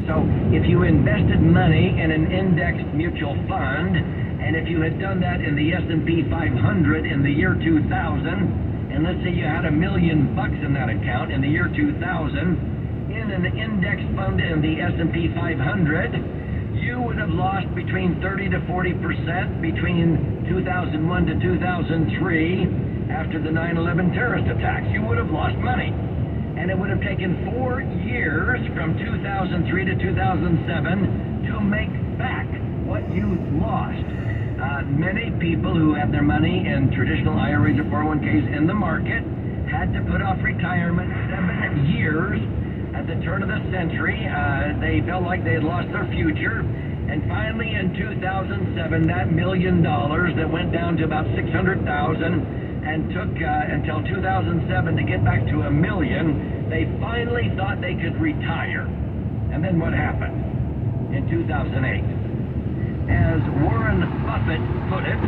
So if you invested money in an indexed mutual fund, and if you had done that in the S&P 500 in the year 2000, and let's say you had $1 million in that account in the year 2000, in an index fund in the S&P 500, you would have lost between 30 to 40% between 2001 to 2003 after the 9/11 terrorist attacks. You would have lost money. And it would have taken 4 years from 2003 to 2007 to make back what you lost. Many people who have their money in traditional IRAs or 401ks in the market had to put off retirement 7 years at the turn of the century. They felt like they had lost their future. And finally in 2007, that $1 million that went down to about 600,000 and took until 2007 to get back to $1 million, they finally thought they could retire. And then what happened in 2008? As Warren Buffett put it,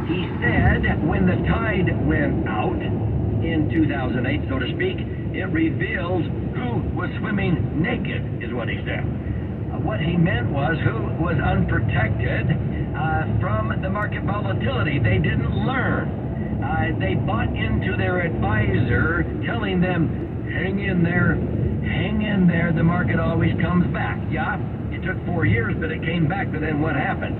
he said when the tide went out in 2008, so to speak, it revealed who was swimming naked, is what he said. What he meant was who was unprotected from the market volatility. They didn't learn. They bought into their advisor telling them, hang in there, the market always comes back. Yeah, it took 4 years, but it came back, but then what happened?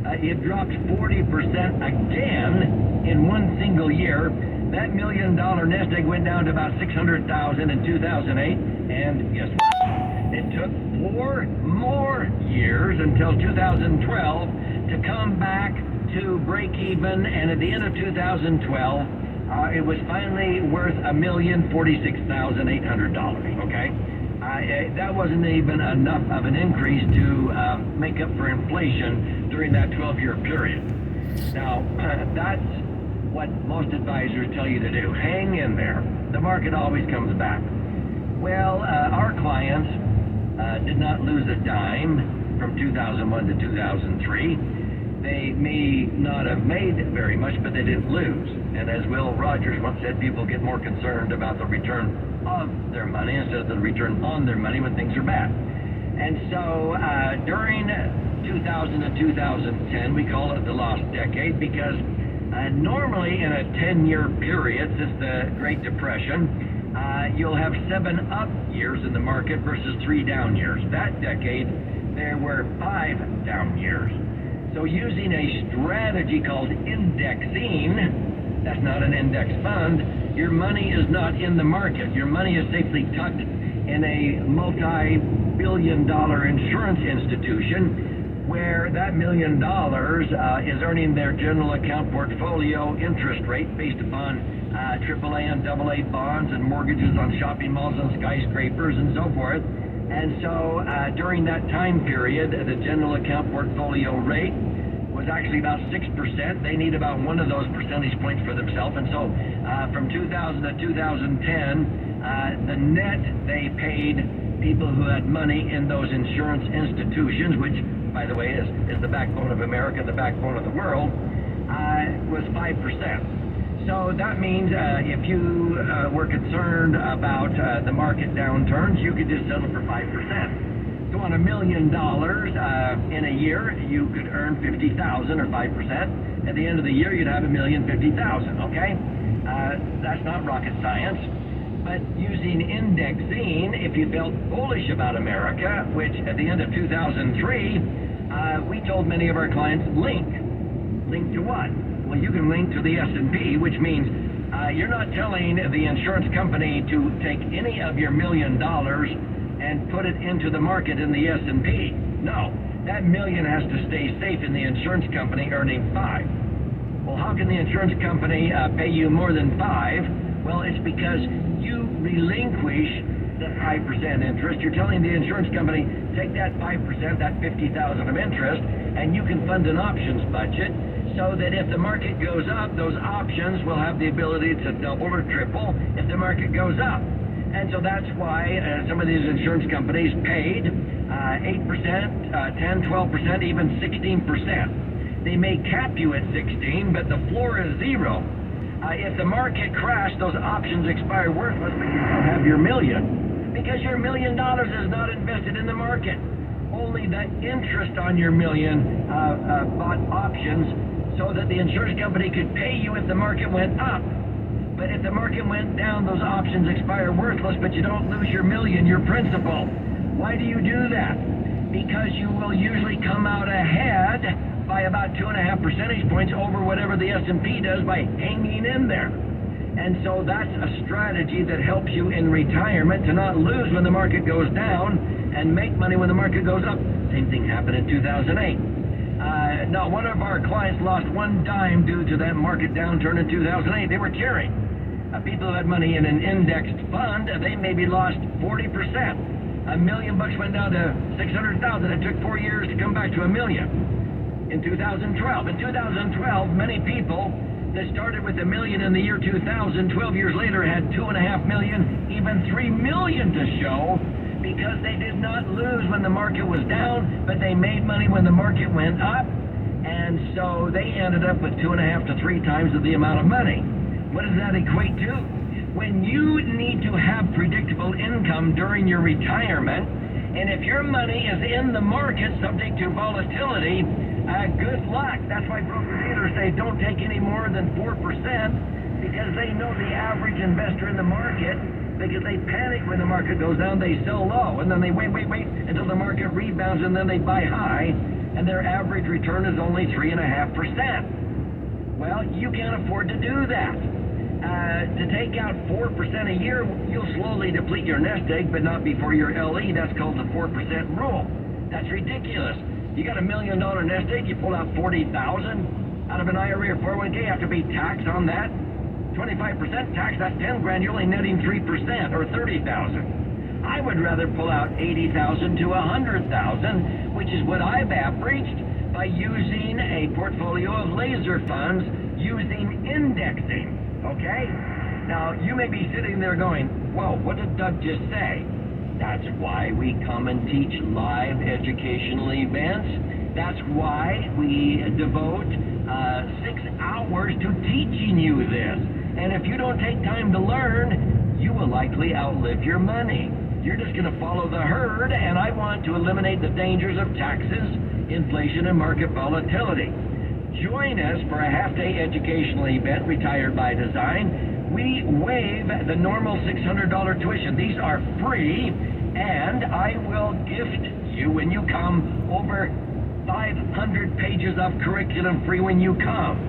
It dropped 40% again in one single year. That $1 million nest egg went down to about 600,000 in 2008, and guess what? It took 4 more years until 2012 to come back to break even, and at the end of 2012, it was finally worth $1,046,800. Okay, that wasn't even enough of an increase to make up for inflation during that 12-year period. Now, that's what most advisors tell you to do. Hang in there. The market always comes back. Well, our clients did not lose a dime from 2001 to 2003. They may not have made very much, but they didn't lose. And as Will Rogers once said, people get more concerned about the return of their money instead of the return on their money when things are bad. And so during 2000 and 2010, we call it the lost decade because normally in a 10-year period since the Great Depression, you'll have 7 up years in the market versus 3 down years. That decade, there were 5 down years. So using a strategy called indexing, that's not an index fund, your money is not in the market. Your money is safely tucked in a multi-billion-dollar insurance institution where that $1 million is earning their general account portfolio interest rate based upon AAA and AA bonds and mortgages on shopping malls and skyscrapers and so forth. And so during that time period, the general account portfolio rate was actually about 6%. They need about 1 of those percentage points for themselves. And so from 2000 to 2010, the net they paid people who had money in those insurance institutions, which, by the way, is the backbone of America, the backbone of the world, was 5%. So that means if you were concerned about the market downturns, you could just settle for 5%. So on $1 million in a year, you could earn 50,000 or 5%. At the end of the year, you'd have 1,050,000. Okay, that's not rocket science. But using indexing, if you felt bullish about America, which at the end of 2003, we told many of our clients, link to what? Well, you can link to the S&P, which means you're not telling the insurance company to take any of your $1 million and put it into the market in the S&P. No, that $1 million has to stay safe in the insurance company earning 5. Well, how can the insurance company pay you more than 5? Well, it's because you relinquish the 5% interest. You're telling the insurance company, take that 5%, that 50,000 of interest, and you can fund an options budget so that if the market goes up, those options will have the ability to double or triple if the market goes up. And so that's why some of these insurance companies paid 8%, 10, 12%, even 16%. They may cap you at 16, but the floor is 0. If the market crashed, those options expire worthless, but you still have your $1 million. Because your $1 million is not invested in the market. Only the interest on your million bought options so that the insurance company could pay you if the market went up. But if the market went down, those options expire worthless, but you don't lose your million, your principal. Why do you do that? Because you will usually come out ahead by about 2.5 percentage points over whatever the S&P does by hanging in there. And so that's a strategy that helps you in retirement to not lose when the market goes down and make money when the market goes up. Same thing happened in 2008. Now, one of our clients lost one dime due to that market downturn in 2008. They were cheering. People who had money in an indexed fund, they maybe lost 40%. $1 million went down to 600,000. It took 4 years to come back to $1 million. In 2012. In 2012, many people that started with $1 million in the year 2000, 12 years later had $2.5 million, even $3 million to show, because they did not lose when the market was down, but they made money when the market went up, and so they ended up with 2.5 to 3 times of the amount of money. What does that equate to? When you need to have predictable income during your retirement, and if your money is in the market subject to volatility, good luck. That's why broker-dealers say don't take any more than 4%, because they know the average investor in the market, because they panic when the market goes down, they sell low, and then they wait until the market rebounds, and then they buy high, and their average return is only 3.5%. Well, you can't afford to do that. To take out 4% a year, you'll slowly deplete your nest egg, but not before your LE. That's called the 4% rule. That's ridiculous. You got $1 million nest egg, you pull out 40,000 out of an IRA or 401k, you have to be taxed on that. 25% tax, that's 10 grand, you're only netting 3% or 30,000. I would rather pull out 80,000 to 100,000, which is what I've averaged by using a portfolio of laser funds using indexing. Okay? Now, you may be sitting there going, whoa, what did Doug just say? That's why we come and teach live educational events. That's why we devote 6 hours to teaching you this. And if you don't take time to learn, you will likely outlive your money. You're just going to follow the herd, and I want to eliminate the dangers of taxes, inflation, and market volatility. Join us for a half-day educational event, Retired by Design. We waive the normal $600 tuition. These are free, and I will gift you, when you come, over 500 pages of curriculum free when you come.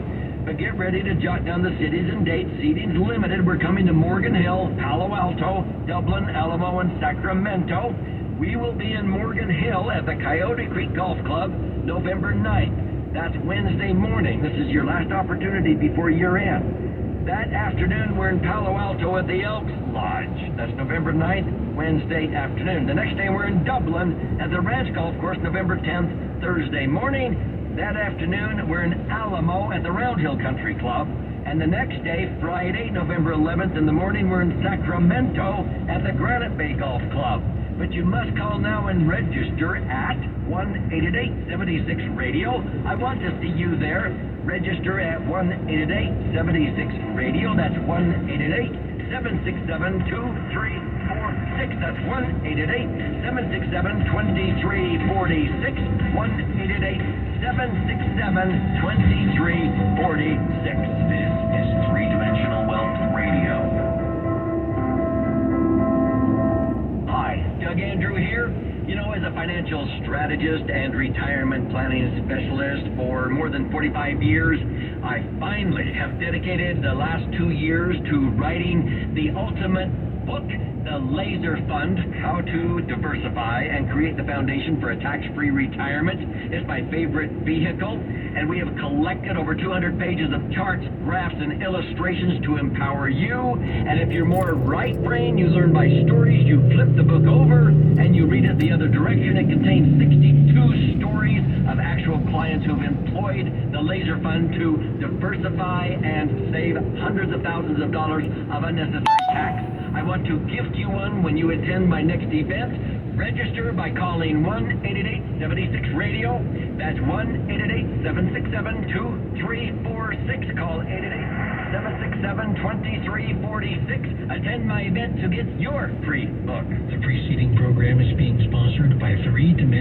But get ready to jot down the cities and dates. Seating's limited. We're coming to Morgan Hill, Palo Alto, Dublin, Alamo, and Sacramento. We will be in Morgan Hill at the Coyote Creek Golf Club, November 9th. That's Wednesday morning. This is your last opportunity before year-end. That afternoon, we're in Palo Alto at the Elks Lodge. That's November 9th, Wednesday afternoon. The next day, we're in Dublin at the Ranch Golf Course, November 10th, Thursday morning. That afternoon, we're in Alamo at the Round Hill Country Club. And the next day, Friday, November 11th, in the morning, we're in Sacramento at the Granite Bay Golf Club. But you must call now and register at 1-888-76-RADIO. I want to see you there. Register at 1-888-76-RADIO. That's 1-888-767-2346. That's 1-888-767-2346. 1-888-767-2346. This is Three-Dimensional Wealth Radio. Hi, Doug Andrew here. You know, as a financial strategist and retirement planning specialist for more than 45 years, I finally have dedicated the last 2 years to writing the ultimate book, The Laser Fund, How to Diversify and Create the Foundation for a Tax-Free Retirement. It's my favorite vehicle, and we have collected over 200 pages of charts, graphs, and illustrations to empower you. And if you're more right brain, you learn by stories, you flip the book over, and you read it the other direction. It contains 62 stories of actual clients who've employed the Laser Fund to diversify and save hundreds of thousands of dollars of unnecessary tax. I want to gift you one when you attend my next event. Register by calling 1-888-76-RADIO. That's 1-888-767-2346. Call 888. 767-2346. Attend my event to get your free book. The preceding program is being sponsored by 3 Dimensions.